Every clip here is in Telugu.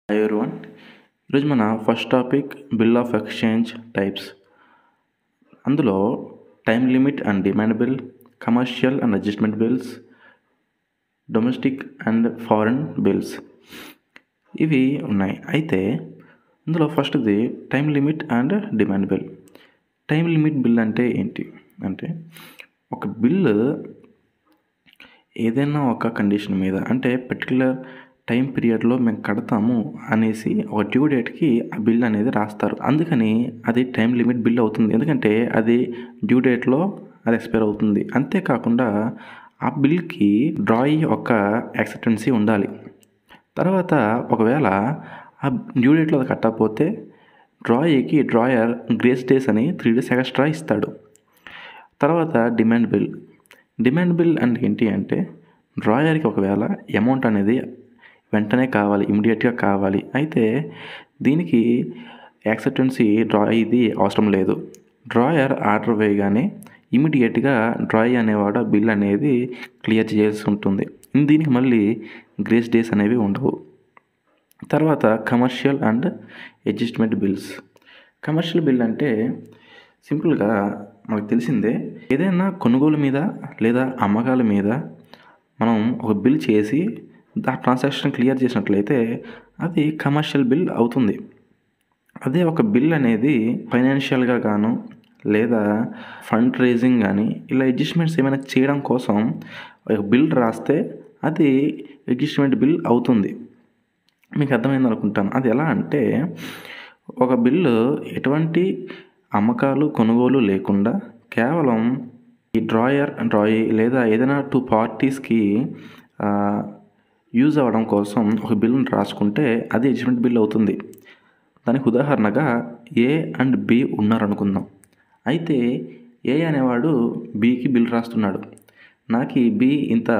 Hi everyone. ఈరోజు మన first topic bill of exchange types. అందులో time limit and demand bill, commercial and adjustment bills, domestic and foreign bills ఇవి ఉన్నాయి. అయితే ఇందులో ఫస్ట్ది time limit and demand bill. Time limit bill అంటే ఏంటి అంటే ఒక బిల్లు ఏదైనా ఒక కండిషన్ మీద అంటే పర్టికులర్ టైం పీరియడ్లో మేము కడతాము అనేసి ఒక డ్యూ డేట్కి ఆ బిల్ అనేది రాస్తారు. అందుకని అది టైం లిమిట్ బిల్ అవుతుంది. ఎందుకంటే అది డ్యూ డేట్లో అది ఎక్స్పైర్ అవుతుంది. అంతేకాకుండా ఆ బిల్కి డ్రాయి ఒక యాక్సెప్టెన్సీ ఉండాలి. తర్వాత ఒకవేళ ఆ డ్యూ డేట్లో అది కట్టకపోతే డ్రాయర్ గ్రేస్ డేస్ అని 3 days ఎక్స్ట్రా ఇస్తాడు. తర్వాత డిమాండ్ బిల్ అంటే ఏంటి అంటే డ్రాయర్కి ఒకవేళ అమౌంట్ అనేది వెంటనే కావాలి, ఇమీడియట్గా కావాలి. అయితే దీనికి యాక్సెప్టెన్సీ ఇది అవసరం లేదు. డ్రాయర్ ఆర్డర్ వేయగానే ఇమీడియట్గా డ్రాయ్ అనేవాడు ఆ బిల్ అనేది క్లియర్ చేయాల్సి ఉంటుంది. దీనికి మళ్ళీ గ్రేస్ డేస్ అనేవి ఉండవు. తర్వాత commercial and adjustment bills. Commercial bill అంటే సింపుల్గా మనకు తెలిసిందే, ఏదైనా కొనుగోలు మీద లేదా అమ్మకాల మీద మనం ఒక బిల్ చేసి ఆ ట్రాన్సాక్షన్ క్లియర్ చేసినట్లయితే అది కమర్షియల్ బిల్ అవుతుంది. అదే ఒక బిల్ అనేది ఫైనాన్షియల్గా గాను లేదా ఫండ్ రేజింగ్ కానీ ఇలా అడ్జస్ట్మెంట్స్ ఏమైనా చేయడం కోసం ఒక బిల్ రాస్తే అది అడ్జస్ట్మెంట్ బిల్ అవుతుంది. మీకు అర్థమైంది అనుకుంటాను. అది ఎలా అంటే ఒక బిల్లు ఎటువంటి అమ్మకాలు కొనుగోలు లేకుండా కేవలం ఈ డ్రాయి లేదా ఏదైనా 2 partiesకి యూజ్ అవ్వడం కోసం ఒక బిల్లును రాసుకుంటే అది అడ్జస్ట్మెంట్ బిల్ అవుతుంది. దానికి ఉదాహరణగా ఏ అండ్ బి ఉన్నారనుకుందాం. అయితే ఏ అనేవాడు బికి బిల్ రాస్తున్నాడు. నాకు బి ఇంత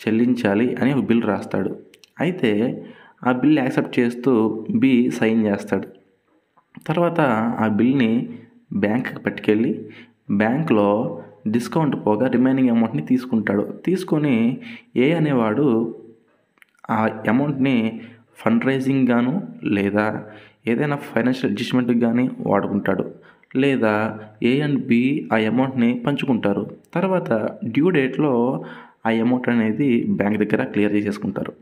చెల్లించాలి అని ఒక బిల్ రాస్తాడు. అయితే ఆ బిల్ యాక్సెప్ట్ చేస్తూ బి సైన్ చేస్తాడు. తర్వాత ఆ బిల్ని బ్యాంక్కి పట్టుకెళ్ళి బ్యాంక్లో డిస్కౌంట్ పోగా రిమైనింగ్ అమౌంట్ని తీసుకొని ఏ అనేవాడు ఆ అమౌంట్ని ఫండ్ రైజింగ్ గాను లేదా ఏదైనా ఫైనాన్షియల్ అడ్జస్ట్మెంట్కి కానీ వాడుకుంటాడు. లేదా ఏ అండ్ బి ఆ అమౌంట్ని పంచుకుంటారు. తర్వాత డ్యూ డేట్లో ఆ అమౌంట్ అనేది బ్యాంక్ దగ్గర క్లియర్ చేసేసుకుంటారు.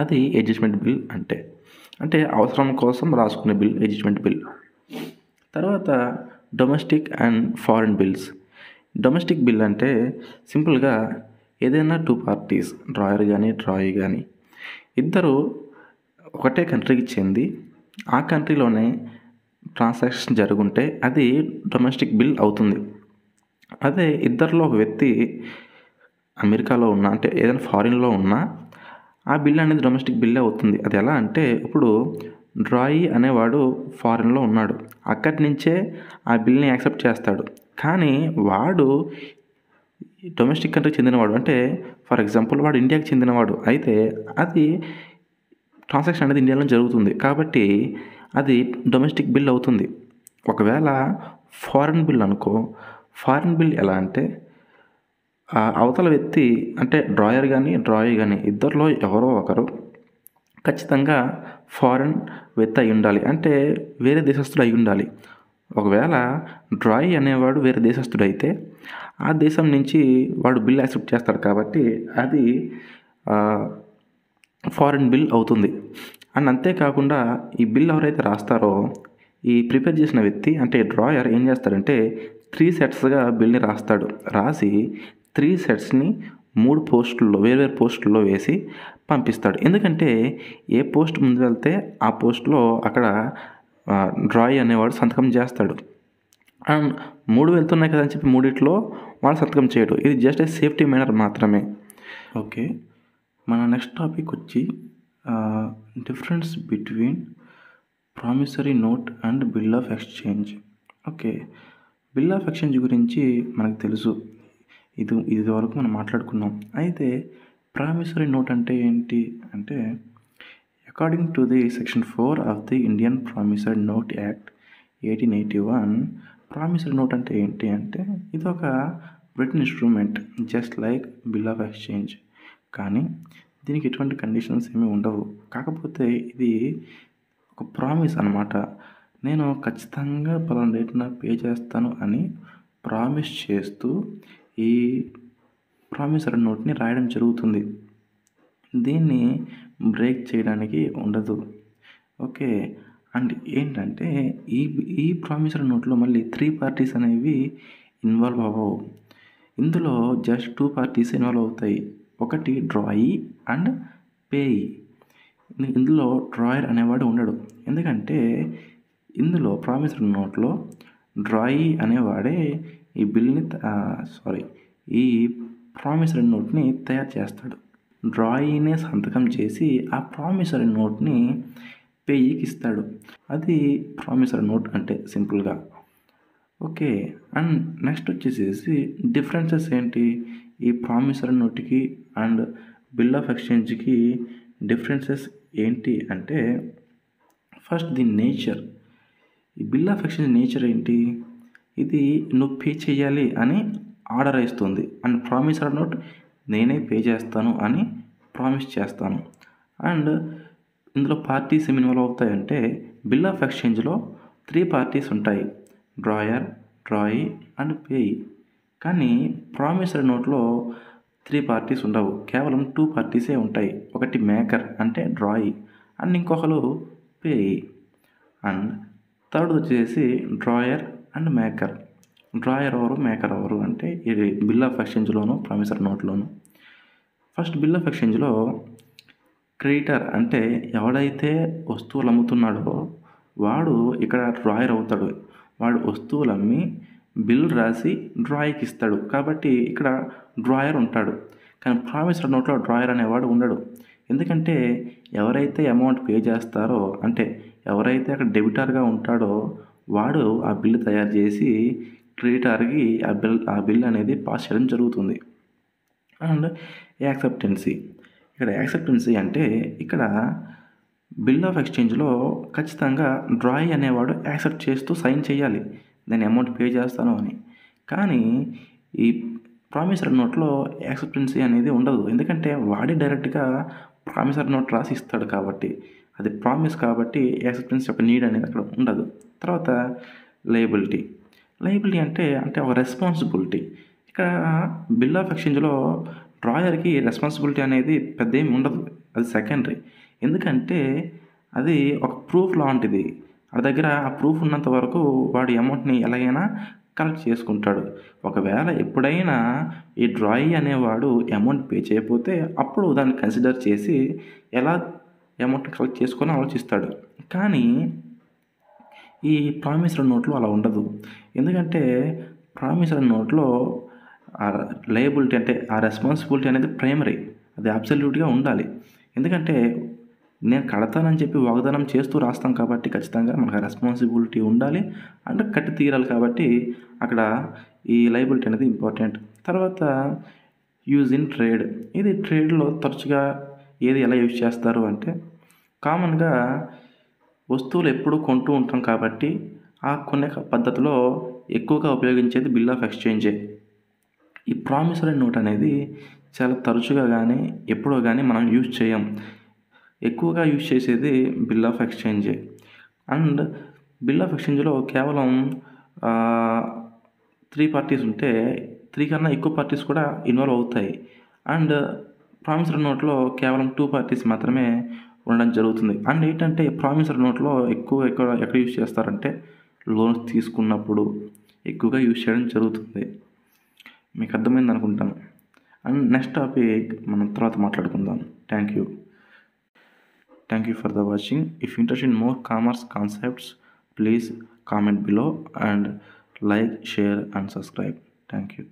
అది అడ్జస్ట్మెంట్ బిల్ అంటే అవసరం కోసం రాసుకునే బిల్ అడ్జస్ట్మెంట్ బిల్. తర్వాత domestic and foreign bills. Domestic bill అంటే సింపుల్గా ఏదైనా 2 parties డ్రాయర్ కానీ ఇద్దరు ఒకటే కంట్రీకి చెంది ఆ కంట్రీలోనే ట్రాన్సాక్షన్ జరుగుంటే అది డొమెస్టిక్ బిల్ అవుతుంది. అదే ఇద్దరిలో ఒక వ్యక్తి అమెరికాలో ఉన్నా అంటే ఏదైనా ఫారిన్లో ఉన్నా ఆ బిల్ అనేది డొమెస్టిక్ బిల్లే అవుతుంది. అది ఎలా అంటే ఇప్పుడు డ్రాయి అనేవాడు ఫారిన్లో ఉన్నాడు. అక్కడి నుంచే ఆ బిల్ని యాక్సెప్ట్ చేస్తాడు. కానీ వాడు డొమెస్టిక్ కంట్రీకి చెందినవాడు. అంటే ఫర్ ఎగ్జాంపుల్ వాడు ఇండియాకి చెందినవాడు. అయితే అది ట్రాన్సాక్షన్ అనేది ఇండియాలో జరుగుతుంది కాబట్టి అది డొమెస్టిక్ బిల్ అవుతుంది. ఒకవేళ ఫారిన్ బిల్ ఎలా అంటే అవతల వ్యక్తి అంటే డ్రాయర్ కానీ ఇద్దరిలో ఎవరో ఒకరు ఖచ్చితంగా ఫారిన్ వ్యక్తి అయి ఉండాలి. అంటే వేరే దేశస్తుడు అయి ఉండాలి. ఒకవేళ డ్రాయ్ అనేవాడు వేరే దేశస్తుడైతే ఆ దేశం నుంచి వాడు బిల్ యాక్సెప్ట్ చేస్తాడు కాబట్టి అది ఫారిన్ బిల్ అవుతుంది. అండ్ అంతేకాకుండా ఈ బిల్ ఎవరైతే రాస్తారో ఈ ప్రిపేర్ చేసిన వ్యక్తి అంటే డ్రాయర్ ఏం చేస్తాడంటే 3 setsగా బిల్ని రాస్తాడు. రాసి 3 setsని 3 పోస్టుల్లో వేర్వేరు పోస్టుల్లో వేసి పంపిస్తాడు. ఎందుకంటే ఏ పోస్ట్ ముందు వెళ్తే ఆ పోస్ట్లో అక్కడ డ్రాయ్ అనేవాడు సంతకం చేస్తాడు. అండ్ 3 వెళ్తున్నాయి కదా అని చెప్పి 3 వాడు సంతకం చేయడు. ఇది జస్ట్ సేఫ్టీ మేనర్ మాత్రమే. ఓకే, మన నెక్స్ట్ టాపిక్ వచ్చి difference between promissory note and bill of exchange. Okay, bill of exchange గురించి మనకు తెలుసు, ఇది వరకు మనం మాట్లాడుకున్నాం. అయితే ప్రామిసరీ నోట్ అంటే ఏంటి అంటే according to the section 4 of the Indian promissory note act 1881, promissory note అంటే ఏంటి అంటే ఇది ఒక written instrument just like bill of exchange. కానీ దీనికి ఎటువంటి కండిషన్స్ ఏమీ ఉండవు. కాకపోతే ఇది ఒక ప్రామిస్ అనమాట. నేను ఖచ్చితంగా పలానా డేట్‌న పే చేస్తాను అని ప్రామిస్ చేస్తూ ఈ ప్రామిసరీ నోట్‌ని రాయడం జరుగుతుంది. దీన్ని బ్రేక్ చేయడానికి ఉండదు. ఓకే. అండ్ ఏంటంటే ఈ ఈ ప్రామిసరీ నోట్‌లో మళ్ళీ 3 పార్టీస్ అనేవి ఇన్వాల్వ్ అవ్వవు. ఇందులో జస్ట్ 2 పార్టీస్ ఇన్వాల్వ్ అవుతాయి. ఒకటి డ్రాయీ అండ్ పేయీ. ఇందులో డ్రాయర్ అనేవాడు ఉండడు. ఎందుకంటే ఇందులో ప్రామిసరీ నోట్‌లో డ్రాయీ అనేవాడే ఈ బిల్‌ని ఈ ప్రామిసరీ నోట్‌ని తయారు చేస్తాడు. డ్రాయీనే సంతకం చేసి ఆ ప్రామిసరీ నోట్‌ని పేయీకి ఇస్తాడు. అది ప్రామిసరీ నోట్ అంటే సింపుల్‌గా. ఓకే. అండ్ నెక్స్ట్ వచ్చేసేసి డిఫరెన్సెస్ ఏంటి? ఈ ప్రామిసరీ నోట్‌కి అండ్ బిల్ ఆఫ్ ఎక్స్చేంజ్‌కి డిఫరెన్సెస్ ఏంటి అంటే ఫస్ట్ దీని నేచర్. ఈ బిల్ ఆఫ్ ఎక్స్చేంజ్ నేచర్ ఏంటి? ఇది నువ్వు పే చేయాలి అని ఆర్డర్ ఇస్తుంది. అండ్ ప్రామిసరీ నోట్ నేనే పే చేస్తాను అని ప్రామిస్ చేస్తాను. అండ్ ఇందులో పార్టీస్ ఏమి ఇన్వాల్వ్ అవుతాయంటే బిల్ ఆఫ్ ఎక్స్చేంజ్‌లో 3 పార్టీస్ ఉంటాయి. Drawer, drawee and payee. కానీ ప్రామిసరీ నోట్‌లో 3 పార్టీస్ ఉండవు. కేవలం 2 పార్టీసే ఉంటాయి. ఒకటి మేకర్ అంటే డ్రాయీ అండ్ ఇంకొకరు పేయీ. అండ్ థర్డ్ వచ్చేసి డ్రాయర్ అండ్ మేకర్. డ్రాయర్ ఎవరు, మేకర్ ఎవరు అంటే ఇది బిల్ ఆఫ్ ఎక్స్చేంజ్‌లోను, ప్రామిసరీ నోట్‌లోను. ఫస్ట్ బిల్ ఆఫ్ ఎక్స్చేంజ్‌లో క్రెడిటర్ అంటే ఎవడైతే వస్తువులు అమ్ముతున్నాడో వాడు ఇక్కడ డ్రాయర్ అవుతాడు. వాడు వస్తువులు అమ్మి బిల్ రాసి డ్రాయర్‌కి ఇస్తాడు. కాబట్టి ఇక్కడ డ్రాయర్ ఉంటాడు. కానీ ప్రామిసరీ నోట్‌లో డ్రాయర్ అనేవాడు ఉండడు. ఎందుకంటే ఎవరైతే అమౌంట్ పే చేస్తారో అంటే ఎవరైతే అక్కడ డెబిటర్‌గా ఉంటాడో వాడు ఆ బిల్ తయారు చేసి క్రెడిటర్‌కి ఆ బిల్ అనేది పాస్ చేయడం జరుగుతుంది. And acceptancy. ఇక్కడ యాక్సెప్టెన్సీ అంటే ఇక్కడ బిల్ ఆఫ్ ఎక్స్చేంజ్‌లో ఖచ్చితంగా డ్రాయీ అనేవాడు యాక్సెప్ట్ చేస్తూ సైన్ చేయాలి. నేను అమౌంట్ పే చేస్తాను అని. కానీ ఈ ప్రామిసరీ నోట్‌లో యాక్సెప్టెన్సీ అనేది ఉండదు. ఎందుకంటే వాడే డైరెక్ట్‌గా ప్రామిసరీ నోట్ రాసి ఇస్తాడు కాబట్టి. అది ప్రామిస్ కాబట్టి యాక్సెప్టెన్సీ యొక్క నీడ్ అనేది అక్కడ ఉండదు. తర్వాత లయబిలిటీ. లయబిలిటీ అంటే ఒక రెస్పాన్సిబిలిటీ. ఇక్కడ బిల్ ఆఫ్ ఎక్స్చేంజ్‌లో డ్రాయర్‌కి రెస్పాన్సిబిలిటీ అనేది పెద్ద ఏమి ఉండదు. అది సెకండరీ. ఎందుకంటే అది ఒక ప్రూఫ్ లాంటిది. వాడి దగ్గర ఆ ప్రూఫ్ ఉన్నంత వరకు వాడి అమౌంట్‌ని ఎలాగైనా కలెక్ట్ చేసుకుంటాడు. ఒకవేళ ఎప్పుడైనా ఈ డ్రాయీ అనేవాడు అమౌంట్ పే చేయకపోతే అప్పుడు దాన్ని కన్సిడర్ చేసి ఎలా అమౌంట్ కలెక్ట్ చేసుకొని ఆలోచిస్తాడు. కానీ ఈ ప్రామిసరీ నోట్‌లో అలా ఉండదు. ఎందుకంటే ప్రామిసరీ నోట్‌లో లయబిలిటీ అంటే ఆ రెస్పాన్సిబిలిటీ అనేది ప్రైమరీ. అది అబ్సల్యూట్‌గా ఉండాలి. ఎందుకంటే నేను కడతానని చెప్పి వాగ్దానం చేస్తూ రాస్తాం కాబట్టి ఖచ్చితంగా మనకు ఆ రెస్పాన్సిబిలిటీ ఉండాలి. అండ్ కట్టి తీరాలి కాబట్టి అక్కడ ఈ లయబిలిటీ అనేది ఇంపార్టెంట్. తర్వాత యూజ్ ఇన్ ట్రేడ్. ఇది ట్రేడ్‌లో తరచుగా ఎలా యూజ్ చేస్తారు అంటే కామన్‌గా వస్తువులు ఎప్పుడూ కొంటూ ఉంటాం కాబట్టి ఆ కొనే పద్ధతిలో ఎక్కువగా ఉపయోగించేది బిల్ ఆఫ్ ఎక్స్చేంజే. ఈ ప్రామిసరీ నోట్ అనేది చాలా తరచుగా కానీ ఎప్పుడో కానీ మనం యూజ్ చేయం. ఎక్కువగా యూజ్ చేసేది బిల్ ఆఫ్ ఎక్స్చేంజే. అండ్ బిల్ ఆఫ్ ఎక్స్చేంజ్‌లో కేవలం 3 పార్టీస్ ఉంటే 3 కన్నా ఎక్కువ పార్టీస్ కూడా ఇన్వాల్వ్ అవుతాయి. అండ్ ప్రామిసరీ నోట్‌లో కేవలం 2 పార్టీస్ మాత్రమే ఉండడం జరుగుతుంది. అండ్ ఏంటంటే ప్రామిసరీ నోట్‌లో ఎక్కడ యూజ్ చేస్తారంటే లోన్స్ తీసుకున్నప్పుడు ఎక్కువగా యూజ్ చేయడం జరుగుతుంది. మీకు అర్థమైంది అనుకుంటాను. అండ్ నెక్స్ట్ టాపిక్ మనం తర్వాత మాట్లాడుకుందాం. Thank you for the watching. If you're interested in more commerce concepts, please comment below and like, share and subscribe. Thank you.